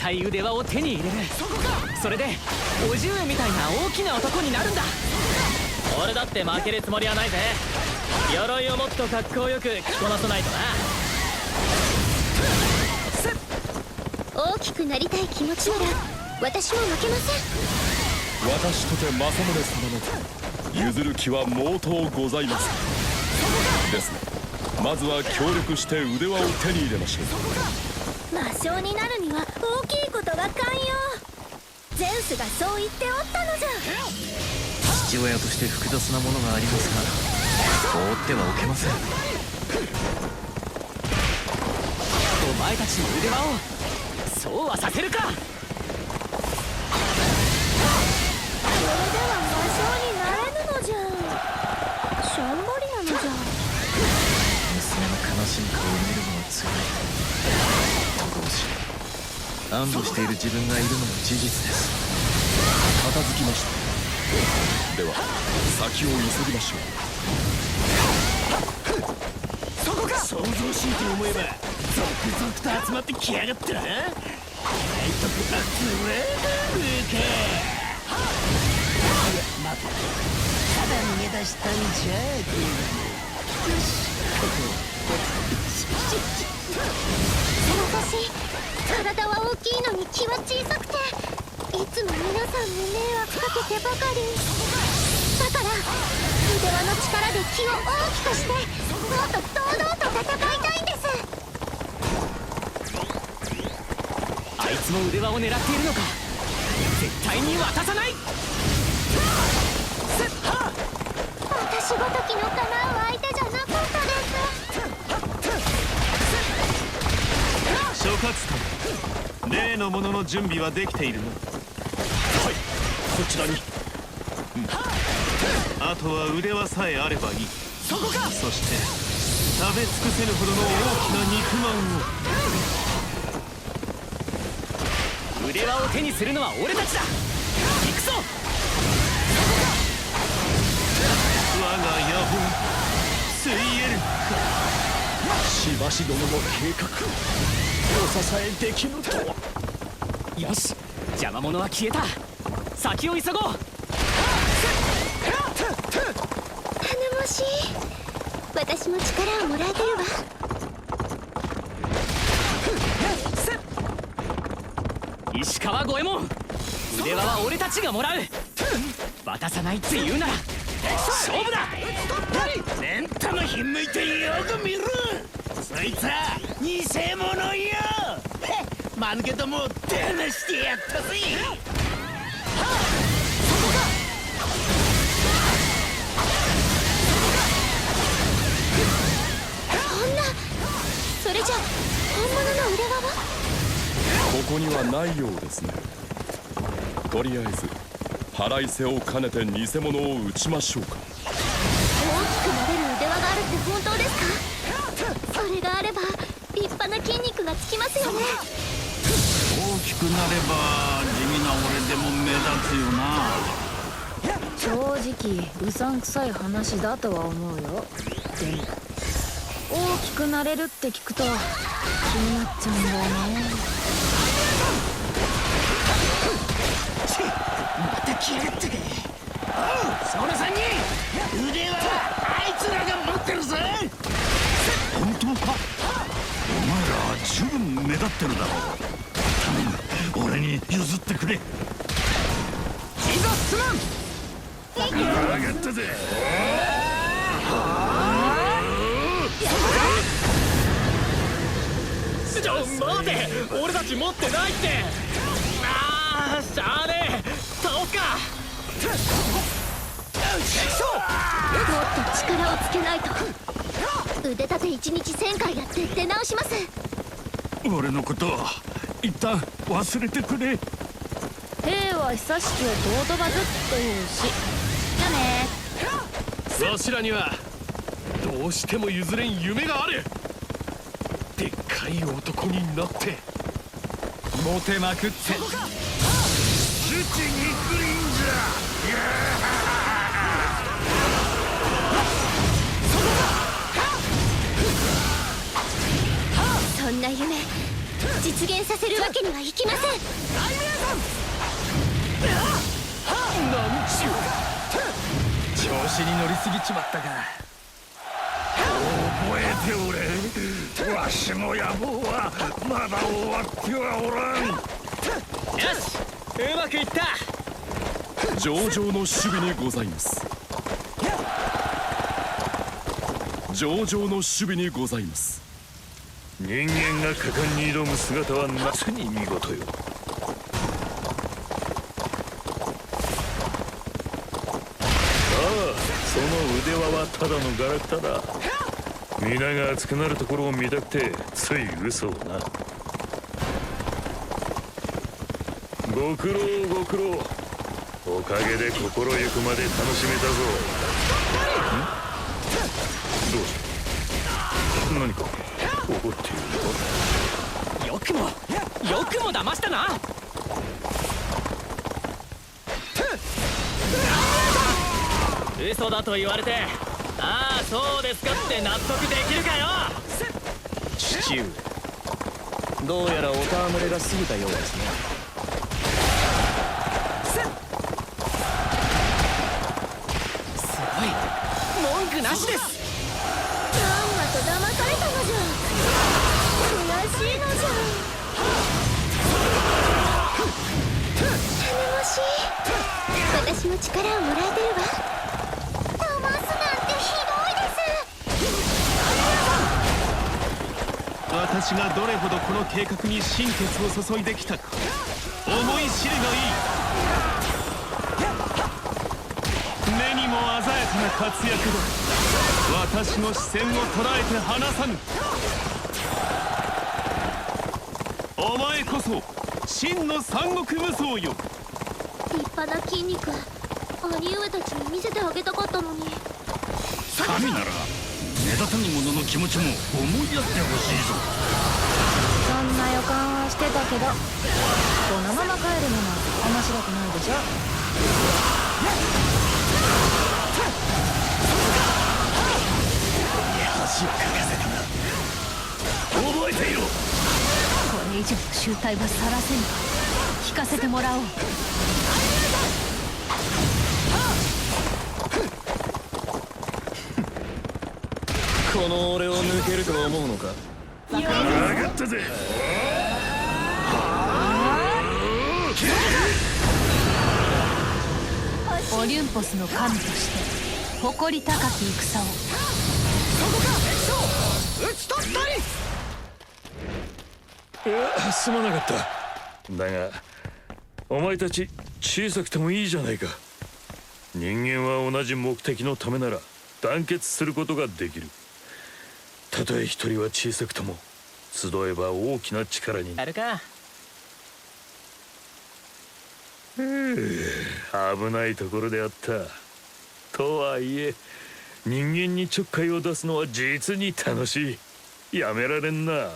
たい腕輪を手に入れる。それでおじゅうみたいな大きな男になるんだ。俺だって負けるつもりはないぜ。鎧をもっとかっこよく着こなさないとな。大きくなりたい気持ちなら私も負けません。私とて政宗様の譲る気は毛頭ございません。ですね、まずは協力して腕輪を手に入れましょう。魔性になるには大きいことが肝要。ゼウスがそう言っておったのじゃ。父親として複雑なものがありますが放ってはおけません。お前たちの腕輪をそうはさせるか。それでは魔性になれぬのじゃ。しょんぼりなのじゃ。娘の悲しむ顔を見るのはつらいと同時に安堵している自分がいるのも事実です。片付きました。では先を急ぎましょう。そこか。想像しいと思えば続々と集まってきやがったな。大徳集めるか。待て、ただ逃げ出したんじゃよし、私体は大きいのに気は小さくていつも皆さんに迷惑かけてばかり。だから腕輪の力で気を大きくしてもっと堂々と戦いたいんです。あいつも腕輪を狙っているのか。絶対に渡さない。私ごときのかなう相手じゃなかったです。諸葛殿、例のものの準備はできているの？はい、こちらに。あとは腕輪さえあればいい。そこか。そして食べ尽くせぬほどの大きな肉まんを。腕輪を手にするのは俺たちだ。行くぞ。我が野望ついえるか。しばし殿の計画お支えできぬとは。よし、邪魔者は消えた。先を急ごう。頼もしい。私も力をもらえてるわ。石川五右衛門、腕輪は俺たちがもらう。渡さないって言うなら勝負だ。レンタのひんむいてよく見る。そいつは偽物よ。間抜けども手離してやったぜ。こんな、それじゃ本物の腕輪は？ここにはないようですね。とりあえず払い背を兼ねて偽物を撃ちましょうか。大きくなれる腕輪があるって本当ですか？それがあれば立派な筋肉がつきますよね。大きくなれば地味な俺でも目立つよな。正直うさんくさい話だとは思うよ。でも大きくなれるって聞くと気になっちゃうんだよね。また来やがったか。おう、その3人腕はあいつらが持ってるぜ。本当か？お前ら十分目立ってるだろう。頼む、俺に譲ってくれ。いざ進まん。やがったぜ。ちょ待て、俺たち持ってないって。ああ、しゃあねえ、倒すか。もっと力をつけないと。腕立て1日1000回やって出直します。俺のことは一旦忘れてくれ。兵は久しく尊ばずっていうし。じゃあね。わしらにはどうしても譲れん夢がある。でっかい男になってモテまくって主治にクリンジャそんな夢実実現させるわけにはいきません。調子に乗りすぎちまったか。覚えておれ、わしの野望はまだ終わってはおらん。よし、うまくいった。上々の守備にございます。上々の守備にございます。人間が果敢に挑む姿は夏に見事よ。その腕輪はただのガラクタだ。皆が熱くなるところを見たくてつい嘘をな。ご苦労ご苦労。おかげで心ゆくまで楽しめたぞ。どうした何か怒っているのか。よくも騙したな。嘘だと言われて、ああそうですかって納得できるかよ。父上、どうやらお戯れが過ぎたようですね。すごい、文句なしです。まんまと騙されたのじゃ。悔しいのじゃ。頼もしい。私の力をもらえてるわ。騙すなんてひどいです。私がどれほどこの計画に心血を注いできたか思い知るがいい。目にも鮮やかな活躍だ。私の視線を捉えて離さぬ。お前こそ真の三国無双よ。立派な筋肉、兄上たちに見せてあげたかったのに。神なら目立たぬ者の気持ちも思いやってほしいぞ。そんな予感はしてたけど、このまま帰るのも面白くないでしょ。恥をかかせたな。覚えていろ。これ以上の醜態はさらせぬ。聞かせてもらおう。この俺を抜けると思うのか。分かったぜ。オリュンポスの神として誇り高き戦を。すまなかった。だがお前たち小さくてもいいじゃないか。人間は同じ目的のためなら団結することができる。たとえ一人は小さくとも集えば大きな力になる。やるか。危ないところであった。とはいえ人間にちょっかいを出すのは実に楽しい。やめられんな。